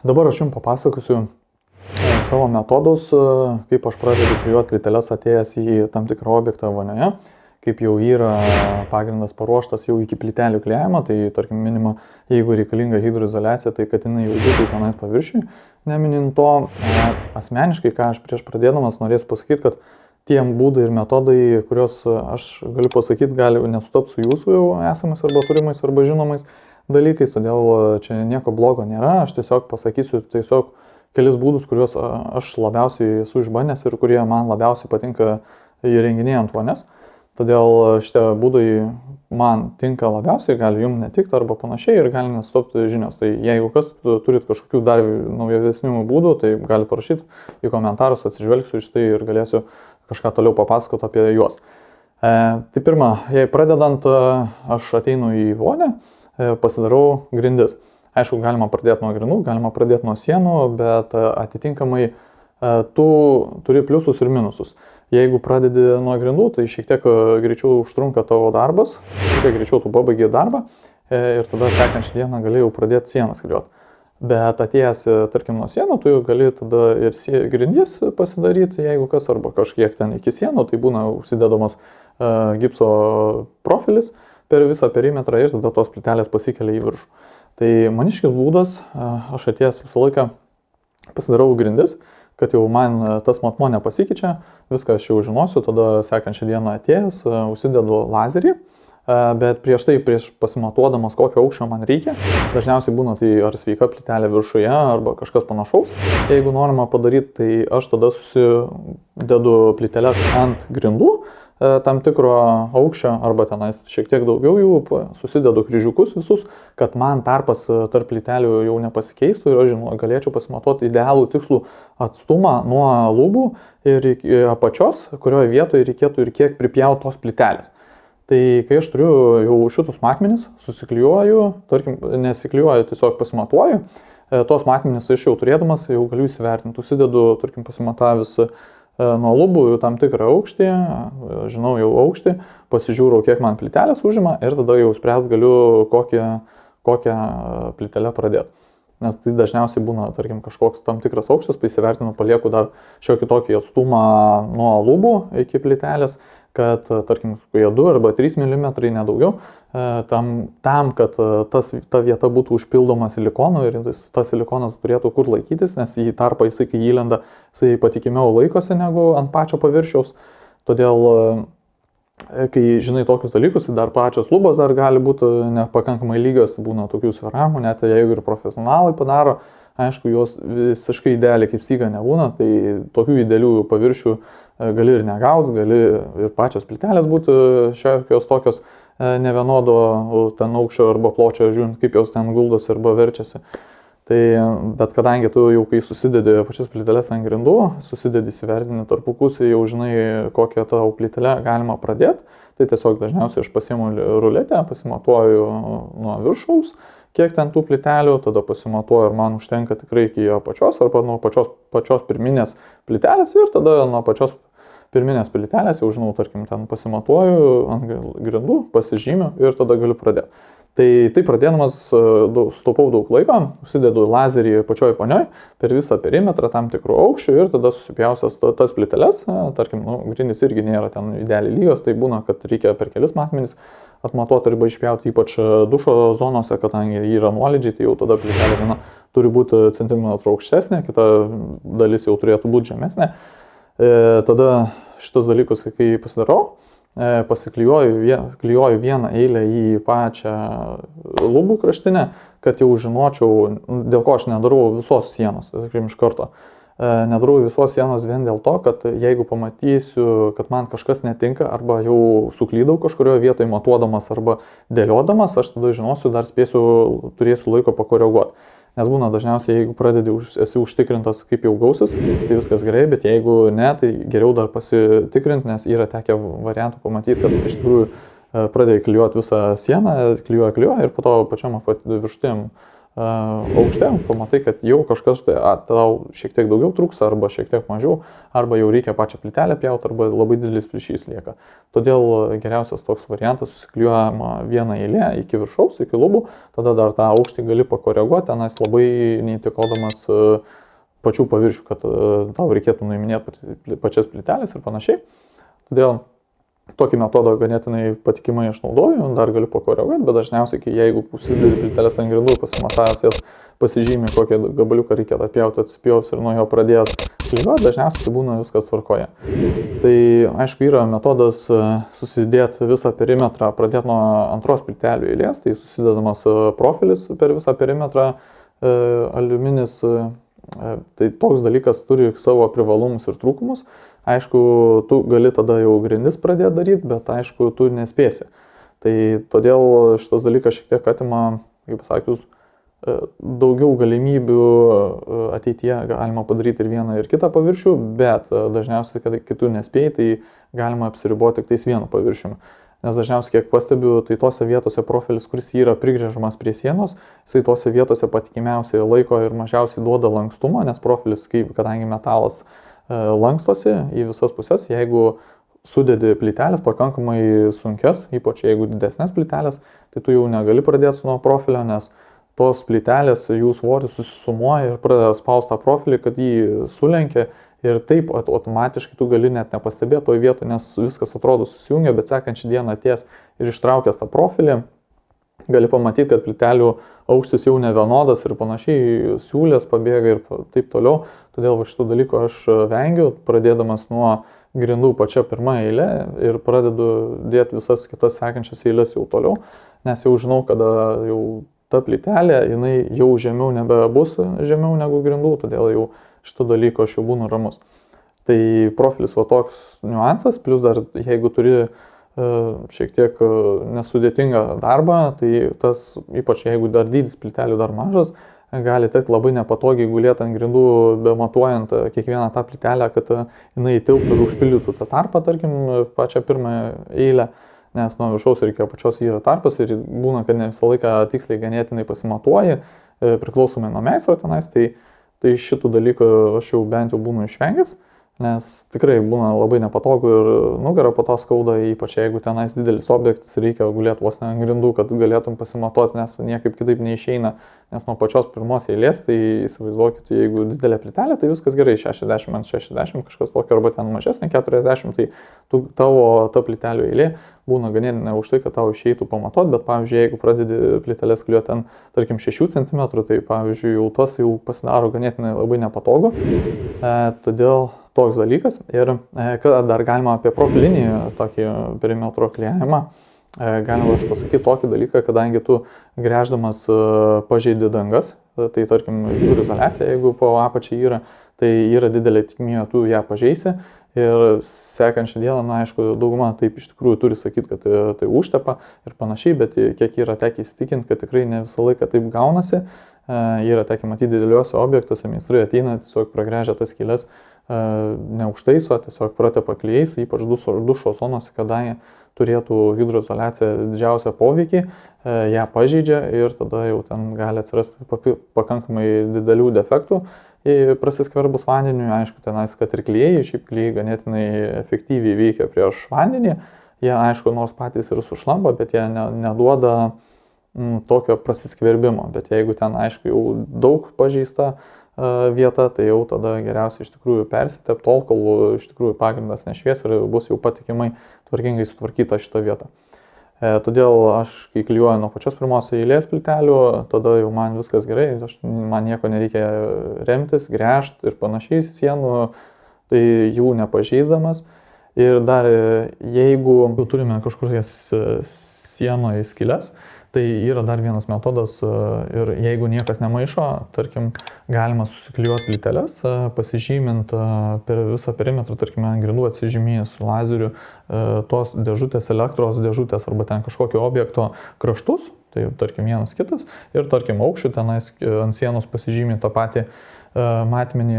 Dabar aš jums papasakosiu savo metodus, kaip aš pradedu klijuoti plyteles atėjęs į tam tikrą objektą vonioje, kaip jau yra pagrindas paruoštas jau iki plytelių klijavimo, tai tarkim minima, jeigu reikalinga hidroizoliacija, tai kad jinai jau būtų tenais paviršiui. Neminint to, asmeniškai, ką aš prieš pradėdamas norėsiu pasakyti, kad tie būdai ir metodai, kuriuos aš galiu pasakyti, gali nesutapti su jūsų jau esamais arba turimais arba žinomais dalykais, todėl čia nieko blogo nėra, aš tiesiog pasakysiu kelis būdus, kuriuos aš labiausiai esu išbandęs ir kurie man labiausiai patinka įrenginėjant vonias. Todėl šitie būdai man tinka labiausiai, gali jums netikti arba panašiai ir gali nesutapti žinios. Tai jeigu kas turit kažkokių dar naujovesnių būdų, tai gali parašyti į komentarus, atsižvelgsiu iš tai ir galėsiu kažką toliau papasakoti apie juos. Tai pirma, jei pradedant, aš ateinu į vonią, pasidarau grindis. Aišku, galima pradėti nuo grindų, galima pradėti nuo sienų, bet atitinkamai tu turi pliusus ir minusus. Jeigu pradedi nuo grindų, tai šiek tiek greičiau užtrunka tavo darbas, šiek tiek greičiau tu pabaigi darbą ir tada sekančią dieną gali jau pradėti sienas klijuoti. Bet atėjęs, tarkim, nuo sienų, tu gali tada ir grindis pasidaryti, jeigu kas, arba kažkiek ten iki sienų, tai būna užsidedamas gipso profilis per visą perimetrą ir tada tos plytelės pasikelia į viršų. Tai maniškis būdas, aš atėjęs visą laiką pasidarau grindis, kad jau man tas matmuo nepasikeičia, viską aš jau žinosiu, tada sekančią dieną atėjęs užsidedu lazerį, bet prieš pasimatuodamas kokio aukščio man reikia, dažniausiai būna tai ar sveika plytelė viršuje arba kažkas panašaus. Jeigu norima padaryti, tai aš tada susidedu plyteles ant grindų, tam tikro aukščio arba tenais šiek tiek daugiau jų, susidedu kryžiukus visus, kad man tarpas tarp plytelių jau nepasikeistų ir aš galėčiau pasimatuoti idealų tikslų atstumą nuo lubų ir apačios, kurioje vietoje reikėtų ir kiek pripjauti tos plytelės. Tai kai aš turiu jau šitus matmenis, susiklijuoju, tarkim, nesiklijuoju, tiesiog pasimatuoju, tos matmenis aš jau turėdamas jau galiu įsivertinti, susidedu, tarkim, pasimatavęs nuo lubų tam tikrą aukštį, žinau jau aukštį, pasižiūrau, kiek man plytelės užima ir tada jau spręst galiu, kokią plytelę pradėti. Nes tai dažniausiai būna, tarkim, kažkoks tam tikras aukštas, įsivertinu, palieku dar šiokį tokį atstumą nuo lubų iki plytelės, kad, tarkim, 2 arba 3 mm, nedaugiau, tam, kad ta vieta būtų užpildoma silikonu ir tas silikonas turėtų kur laikytis, nes į tarpą jisai, kai įlenda, jisai patikimiau laikosi negu ant pačio paviršiaus. Todėl, kai žinai tokius dalykus, tai dar pačios lubos dar gali būti nepakankamai lygios, būna tokių svyravimų, net jeigu ir profesionalai padaro, aišku, jos visiškai idealiai kaip styga nebūna, tai tokių idealių paviršių gali ir negauti, gali ir pačios plytelės būti šiokios tokios nevienodo ten aukščio arba pločio, žiūrint, kaip jos ten guldosi arba verčiasi. Tai, bet kadangi tu jau kai susidedi pačias plyteles ant grindų, susidedi įsivertinį tarpukus, jau žinai, kokią tavo plytelę galima pradėti, tai tiesiog dažniausiai aš pasiimu ruletę, pasimatuoju nuo viršaus, kiek ten tų plytelių, tada pasimatuoju, ar man užtenka tikrai iki apačios arba nuo pačios pirminės plytelės ir tada nuo pačios pirminės plytelės jau žinau, tarkim, ten pasimatuoju ant grindų, pasižymiu ir tada galiu pradėti. Tai pradėdamas sutaupau daug laiko, užsidedu lazerį pačioj vonioj per visą perimetrą tam tikrų aukščių ir tada susipjausias tas plyteles, tarkim, grindys irgi nėra ten idealiai lygios, tai būna, kad reikia per kelis matmenis atmatuoti arba išpjauti, ypač dušo zonose, kadangi yra nuolydžiai, tai jau tada plytelė viena turi būti centimetrų aukštesnė, kita dalis jau turėtų būti žemesnė. Tada šitas dalykus, kai pasidarau, pasiklijuoju vieną eilę į pačią lubų kraštinę, kad jau žinočiau, dėl ko aš nedarau visos sienos, tikrai iš karto. Nedarau visos sienos vien dėl to, kad jeigu pamatysiu, kad man kažkas netinka arba jau suklydau kažkurioje vietoje matuodamas arba dėliodamas, aš tada žinosiu, dar turėsiu laiko pakoreguoti. Nes būna dažniausiai, jeigu esi užtikrintas, kaip jau gausis, tai viskas gerai, bet jeigu ne, tai geriau dar pasitikrinti, nes yra tekę variantų pamatyti, kad iš tikrųjų pradėjai klijuoti visą sieną, klijuoja ir po to pačiam viršutiniam aukšte, pamatai, kad jau kažkas tau šiek tiek daugiau trūksta, arba šiek tiek mažiau, arba jau reikia pačią plytelę pjauti, arba labai didelis plyšys lieka. Todėl geriausias toks variantas susiklijuojama viena eilė iki viršaus, iki lubų, tada dar tą aukštį gali pakoreguoti, tenais labai neįtikodamas pačių paviršių, kad tau reikėtų nuiminėti pačias plytelės ir panašiai. Todėl tokį metodą ganėtinai patikimai aš naudoju, dar galiu pakoreguoti, bet dažniausiai, jeigu susidedi plytelės ant grindų, pasimatavęs jas pasižymė, kokią gabaliuką reikia atpjauti, atsipjaus ir nuo jo pradėjęs klijuoti, dažniausiai tai būna viskas tvarkoje. Tai aišku, yra metodas susidėti visą perimetrą, pradėti nuo antros plytelių eilės, tai susidedamas profilis per visą perimetrą aliuminis. Tai toks dalykas turi savo privalumus ir trūkumus. Aišku, tu gali tada jau grindis pradėti daryti, bet aišku, tu nespėsi. Tai todėl šitas dalykas šiek tiek atima, kaip pasakius, daugiau galimybių ateityje galima padaryti ir vieną ir kitą paviršių, bet dažniausiai, kad kitų nespėjai, tai galima apsiriboti tik tais vienu paviršiumi. Nes dažniausiai, kiek pastebiu, tai tose vietose profilis, kuris yra prigrėžamas prie sienos, jisai tose vietose patikimiausiai laiko ir mažiausiai duoda lankstumo, nes profilis, kadangi metalas lankstosi į visas pusės, jeigu sudedi plytelės pakankamai sunkes, ypač jeigu didesnės plytelės, tai tu jau negali pradėti nuo profilio, nes tos plytelės jų svoris susisumuoja ir pradeda spausti tą profilį, kad jį sulenkia ir taip automatiškai tu gali net nepastebėti toj vietoj, nes viskas atrodo susijungia, bet sekančią dieną atėjęs ir ištraukęs tą profilį, gali pamatyti, kad plytelių aukštis jau nevienodas ir panašiai, siūlės pabėga ir taip toliau. Todėl šitų dalykų aš vengiu, pradėdamas nuo grindų pačia pirma eilė ir pradedu dėti visas kitas sekančias eilės jau toliau, nes jau žinau, kada jau ta plytelė, jinai jau žemiau nebebus žemiau negu grindų, todėl jau šitų dalykų aš jau būnu ramus. Tai profilis va toks niuansas, plus dar jeigu turi šiek tiek nesudėtingą darbą, tai tas, ypač jeigu dar dydis plytelių dar mažas, gali tekti labai nepatogiai gulėti ant grindų, bematuojant kiekvieną tą plytelę, kad jinai tilptų ir užpildytų tą tarpą, tarkim, pačią pirmą eilę, nes nuo viršaus ir iki apačios yra tarpas ir būna, kad ne visą laiką tiksliai ganėtinai pasimatuoji, priklausomai nuo meistro tenais, tai šitų dalykų aš jau bent jau būnu išvengęs. Nes tikrai būna labai nepatogu ir nugarą po to skauda, ypač jeigu tenais didelis objektas reikia gulėti vos ne ant grindų, kad galėtum pasimatuoti, nes niekaip kitaip neišeina, nes nuo pačios pirmos eilės, tai įsivaizduokit, jeigu didelė plytelė, tai viskas gerai, 60 ant 60 kažkas tokio, arba ten mažesnė 40, tai tavo ta plytelių eilė būna ganėtinai už tai, kad tau išeitų pamatuoti, bet pavyzdžiui, jeigu pradedi plytelės klijuoti ten, tarkim, 6 cm, tai pavyzdžiui, jau tas jau pasidaro ganėtinai labai nepatogu, todėl toks dalykas. Ir dar galima apie profilinį tokį perimetro klijavimą, galima aš pasakyti tokį dalyką, kadangi tu gręždamas pažeidi dangas, tai tarkim hidroizoliacija, jeigu po apačiai yra, tai yra didelė tikimybė, tu ją pažeisi ir sekančią dieną, na aišku, dauguma taip iš tikrųjų turi sakyti, kad tai užtepa ir panašiai, bet kiek yra tekę įsitikinti, kad tikrai ne visą laiką taip gaunasi, yra tekę matyti dideliuose objektuose, meistrai ateina, tiesiog pragręžia tas skyles, neužtaiso, tiesiog pratepa klijais, ypač dušo zonose, kadangi turėtų hidroizoliacija didžiausią poveikį, ją pažeidžia ir tada jau ten gali atsirasti pakankamai didelių defektų. Prasiskverbus vandeniu, aišku, tenais, kad ir klijai, šiaip klijai ganėtinai efektyviai veikia prieš vandenį, jie, aišku, nors patys ir sušlamba, bet jie neduoda tokio prasiskverbimo, bet jeigu ten, aišku, jau daug pažeista vieta, tai jau tada geriausia iš tikrųjų persitep tol, kol iš tikrųjų pagrindas nešvies ir bus jau patikimai tvarkingai sutvarkyta šita vieta. Todėl aš, kai klijuoju nuo pačios pirmos eilės plytelių, tada jau man viskas gerai, man nieko nereikia remtis, gręžti ir panašiai sienų, tai jų nepažeisdamas. Ir dar jeigu turime kažkokias sienoje skylės, tai yra dar vienas metodas ir jeigu niekas nemaišo, tarkim, galima susiklijuoti plyteles, pasižymint per visą perimetrą, tarkim, ant grindų atsižymėjęs su lazeriu tos dėžutės, elektros dėžutės arba ten kažkokio objekto kraštus, Tai tarkim vienas kitas ir tarkim aukščių tenais ant sienos pasižymė tą patį matmenį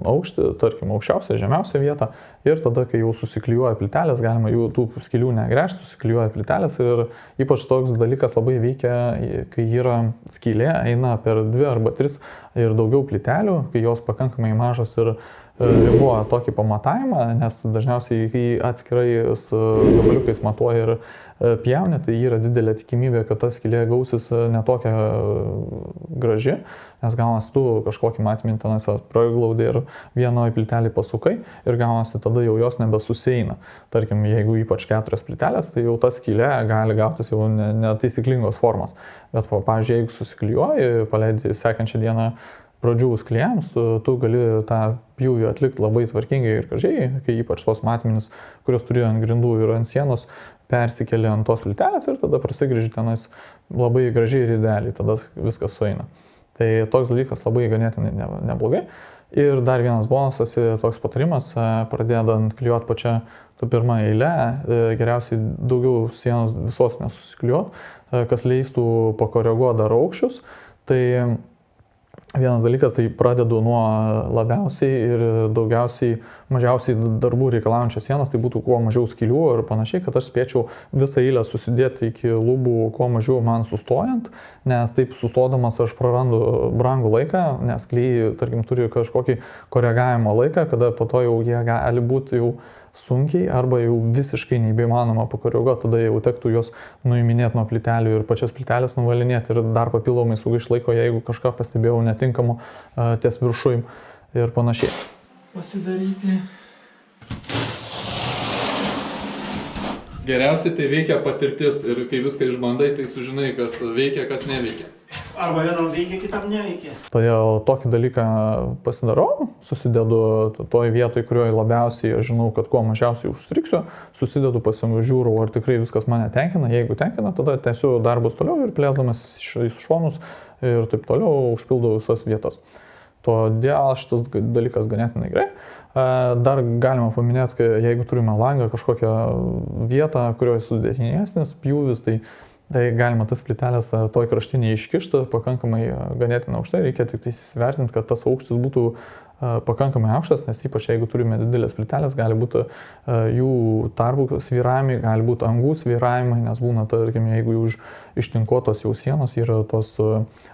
aukštį, tarkim aukščiausią, žemiausią vietą ir tada, kai jau susiklijuoja plytelės, galima jų tų skylių negręžti, susiklijuoja plytelės ir ypač toks dalykas labai veikia, kai yra skylė, eina per 2 arba 3 ir daugiau plytelių, kai jos pakankamai mažos ir riboja tokį pamatavimą, nes dažniausiai, kai atskirais gabaliukais matuoja ir pjaunė, tai yra didelė tikimybė, kad ta skylė gausis netokia graži, nes gaunasi tu kažkokį matmenį tenais praglaudė ir vienoje plytelį pasukai ir gaunasi tada jau jos nebesusieina. Tarkim, jeigu ypač 4 plytelės, tai jau ta skylė gali gautis jau netaisyklingos formos. Bet, pavyzdžiui, jeigu susiklijuoji, paleidi sekančią dieną pradžiūvus klijams, tu gali tą pjūvį atlikti labai tvarkingai ir gražiai, kai ypač tos matmenys, kurios turėjo ant grindų ir ant sienos, persikeli ant tos plytelės ir tada prasigrįži tenais labai gražiai ir idealiai, tada viskas sueina. Tai toks dalykas labai ganėtinai neblogai. Ir dar vienas bonusas, toks patarimas, pradedant klijuoti pačią pirmą eilę, geriausiai daugiau sienos visos nesusiklijuoti, kas leistų pakoreguoti dar aukščius. Tai vienas dalykas, tai pradedu nuo labiausiai ir mažiausiai darbų reikalaujančios sienos, tai būtų kuo mažiau skylių ir panašiai, kad aš spėčiau visą eilę susidėti iki lubų kuo mažiau man sustojant, nes taip sustodamas aš prarandu brangų laiką, nes klijai, tarkim, turi kažkokį koregavimo laiką, kada po to jau jie gali būti jau sunkiai arba jau visiškai neįmanoma pakoreguoti, tada jau tektų juos nuiminėti nuo plytelių ir pačias plytelės nuvalinėti ir dar papildomai sugaiš laiko, jeigu kažką pastebėjau netinkamo ties viršuim ir panašiai. Pasidaryti. Geriausiai tai veikia patirtis ir kai viską išbandai, tai sužinai, kas veikia, kas neveikia. Arba vienam veikia, kitam neveikia. Todėl tokį dalyką pasidarau, susidedu toj vietoj, kurioje labiausiai aš žinau, kad kuo mažiausiai užstriksiu, susidedu pasižiūrau, ar tikrai viskas mane tenkina, jeigu tenkina, tada tęsiu darbus toliau ir plėsdamas iš šonus ir taip toliau užpildau visas vietas. Todėl šitas dalykas ganėtinai gerai. Dar galima paminėti, kad jeigu turime langą kažkokią vietą, kurioje sudėtingesnis pjūvis, tai galima tas plytelės toj kraštinėje iškišti pakankamai ganėtinai aukštai, reikia tik įsivertinti, kad tas aukštis būtų pakankamai aukštas, nes ypač jeigu turime didelės plytelės, gali būti jų tarpų svyravimai, gali būti angų svyravimai, nes būna, tarkim, jeigu jau ištinkuotos jau sienos yra tos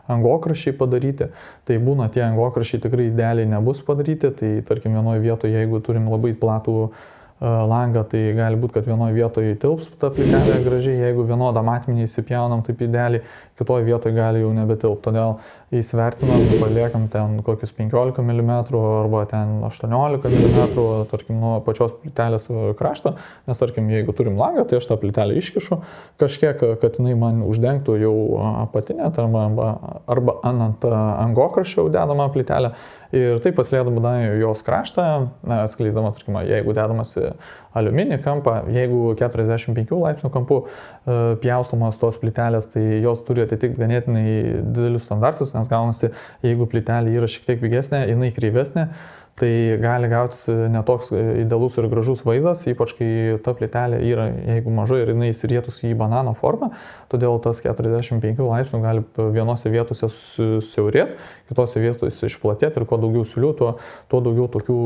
angokraščiai padaryti, tai būna tie angokraščiai tikrai idealiai nebus padaryti, tai tarkim vienoje vietoje, jeigu turim labai platų langą, tai gali būti, kad vienoje vietoje tilps ta plytelė gražiai, jeigu vienodą matmenį įsipjaunam taip idealiai, kitoje vietoje gali jau nebetilpti. Todėl įsvertinam, paliekam ten kokius 15 mm arba ten 18 mm, tarkim, nuo pačios plytelės krašto, nes tarkim, jeigu turim langą, tai aš tą plytelę iškišu kažkiek, kad jinai man uždengtų jau apatinę arba ant angokraščio dedamą plytelę. Ir taip paslėdama jos kraštą, atskleisdama, tarkim, jeigu dedamas aliuminį kampą, jeigu 45 laipsnių kampu pjaustomas tos plytelės, tai jos turi atitikti ganėtinai didelius standartus, nes gaunasi, jeigu plytelė yra šiek tiek pigesnė, jinai kreivesnė, tai gali gautis netoks idealus ir gražus vaizdas, ypač kai ta plytelė yra, jeigu maža ir jinai įsirietusi į banano formą, todėl tas 45 laipsnių gali vienose vietose susiaurėti, kitose vietose išplatėti ir kuo daugiau siūlių, tuo daugiau tokių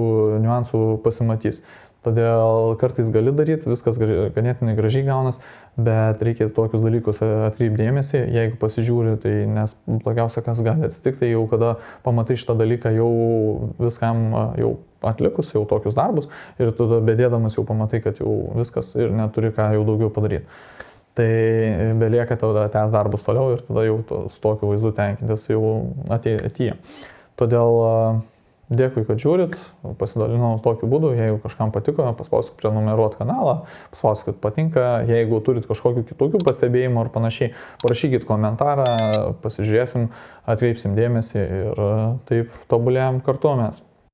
niuansų pasimatys. Todėl kartais gali daryti, viskas ganėtinai gražiai gaunas, bet reikia tokius dalykus atkreipdėmėsi, jeigu pasižiūri, tai nes blogiausia, kas gali atsitikti, tai jau kada pamatai šitą dalyką jau viskam jau atlikus, jau tokius darbus ir tada bedėdamas jau pamatai, kad jau viskas ir neturi ką jau daugiau padaryti. Tai belieka tada tęs darbus toliau ir tada jau su tokiu vaizdu tenkintis jau ateityje. Todėl dėkui, kad žiūrit, pasidalinau tokiu būdu, jeigu kažkam patiko, paspauskit prenumeruoti kanalą, paspauskit patinka, jeigu turit kažkokių kitokių pastebėjimų ar panašiai, parašykit komentarą, pasižiūrėsim, atkreipsim dėmesį ir taip tobulėjam kartu mes.